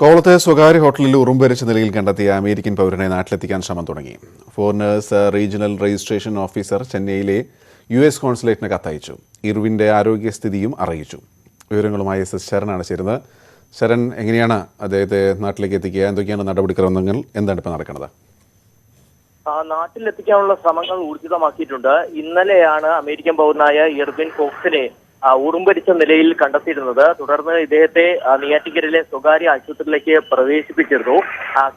കോവളത്തെ സ്വകാര്യ ഹോട്ടലിൽ ഉറുമ്പരിച്ച നിലയിൽ കണ്ടെത്തിയ അമേരിക്കൻ പൗരനെ നാട്ടിലെത്തിക്കാൻ ശ്രമം തുടങ്ങി. ഫോറിനേഴ്സ് റീജിയണൽ രജിസ്ട്രേഷൻ ഓഫീസർ ചെന്നൈയിലെ US കോൺസുലേറ്റിന് കത്തയച്ചു. ഇർവിന്റെ ആരോഗ്യസ്ഥിതിയും അറിയിച്ചു. വിവരങ്ങളുമായി എസ് ശരണാണ് ചേരുന്നത്. ശരൺ, എങ്ങനെയാണ് അദ്ദേഹത്തെ നാട്ടിലേക്ക് എത്തിക്കുക? എന്തൊക്കെയാണ് നടപടിക്രമങ്ങൾ? എന്താണ് ഇപ്പോൾ നടക്കുന്നത്? നാട്ടിലെത്തിക്കാനുള്ള ശ്രമങ്ങൾ ഊർജിതമാക്കിയിട്ടുണ്ട്. ഇന്നലെയാണ് അമേരിക്കൻ പൗരനായ ഇർവിൻ ഫോക്സിനെ ഉറുമ്പരിച്ച നിലയിൽ കണ്ടെത്തിയിരുന്നത്. തുടർന്ന് ഇദ്ദേഹത്തെ നെയ്യാറ്റിൻകരയിലെ സ്വകാര്യ ആശുപത്രിയിലേക്ക് പ്രവേശിപ്പിച്ചിരുന്നു.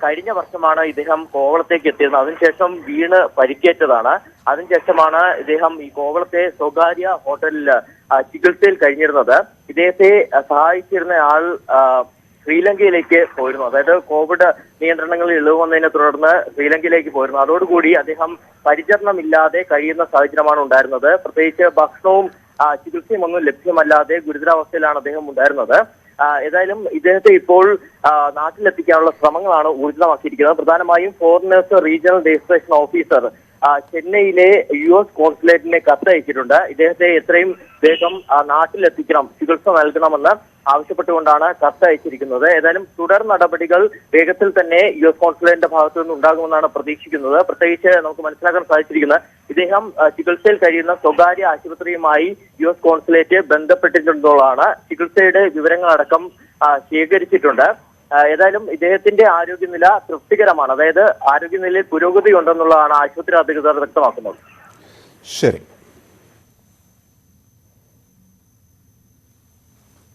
കഴിഞ്ഞ വർഷമാണ് ഇദ്ദേഹം കോവളത്തേക്ക് എത്തിയത്. അതിനുശേഷം വീണ് പരിക്കേറ്റതാണ്. അതിനുശേഷമാണ് ഇദ്ദേഹം ഈ കോവളത്തെ സ്വകാര്യ ഹോട്ടലിൽ ചികിത്സയിൽ കഴിഞ്ഞിരുന്നത്. ഇദ്ദേഹത്തെ സഹായിച്ചിരുന്ന ആൾ ശ്രീലങ്കയിലേക്ക് പോയിരുന്നു. അതായത് കോവിഡ് നിയന്ത്രണങ്ങളിൽ ഇളവ് വന്നതിനെ തുടർന്ന് ശ്രീലങ്കയിലേക്ക് പോയിരുന്നു. അതോടുകൂടി അദ്ദേഹം പരിചരണമില്ലാതെ കഴിയുന്ന സാഹചര്യമാണ് ഉണ്ടായിരുന്നത്. പ്രത്യേകിച്ച് ഭക്ഷണവും ചികിത്സയും ഒന്നും ലഭ്യമല്ലാതെ ഗുരുതരാവസ്ഥയിലാണ് അദ്ദേഹം ഉണ്ടായിരുന്നത്. ഏതായാലും ഇദ്ദേഹത്തെ ഇപ്പോൾ നാട്ടിലെത്തിക്കാനുള്ള ശ്രമങ്ങളാണ് ഊർജിതമാക്കിയിരിക്കുന്നത്. പ്രധാനമായും ഫോറിനേഴ്സ് റീജിയണൽ രജിസ്ട്രേഷൻ ഓഫീസർ ചെന്നൈയിലെ US കോൺസുലേറ്റിനെ കത്തയച്ചിട്ടുണ്ട്. ഇദ്ദേഹത്തെ എത്രയും വേഗം നാട്ടിലെത്തിക്കണം, ചികിത്സ നൽകണമെന്ന് ആവശ്യപ്പെട്ടുകൊണ്ടാണ് കത്തയച്ചിരിക്കുന്നത്. ഏതായാലും തുടർ നടപടികൾ വേഗത്തിൽ തന്നെ US കോൺസുലേറ്റിന്റെ ഭാഗത്തു നിന്ന് ഉണ്ടാകുമെന്നാണ് പ്രതീക്ഷിക്കുന്നത്. പ്രത്യേകിച്ച് നമുക്ക് മനസ്സിലാക്കാൻ സാധിച്ചിരിക്കുന്നത് ഇദ്ദേഹം ചികിത്സയിൽ കഴിയുന്ന സ്വകാര്യ ആശുപത്രിയുമായി US കോൺസുലേറ്റ് ബന്ധപ്പെട്ടിട്ടുള്ളതാണ്. ചികിത്സയുടെ വിവരങ്ങളടക്കം ശേഖരിച്ചിട്ടുണ്ട്. ഏതായാലും ഇദ്ദേഹത്തിന്റെ ആരോഗ്യനില തൃപ്തികരമാണ്. അതായത് ആരോഗ്യനിലയിൽ പുരോഗതി ഉണ്ടെന്നുള്ളതാണ് ആശുപത്രി അധികൃതർ വ്യക്തമാക്കുന്നത്. ശരി.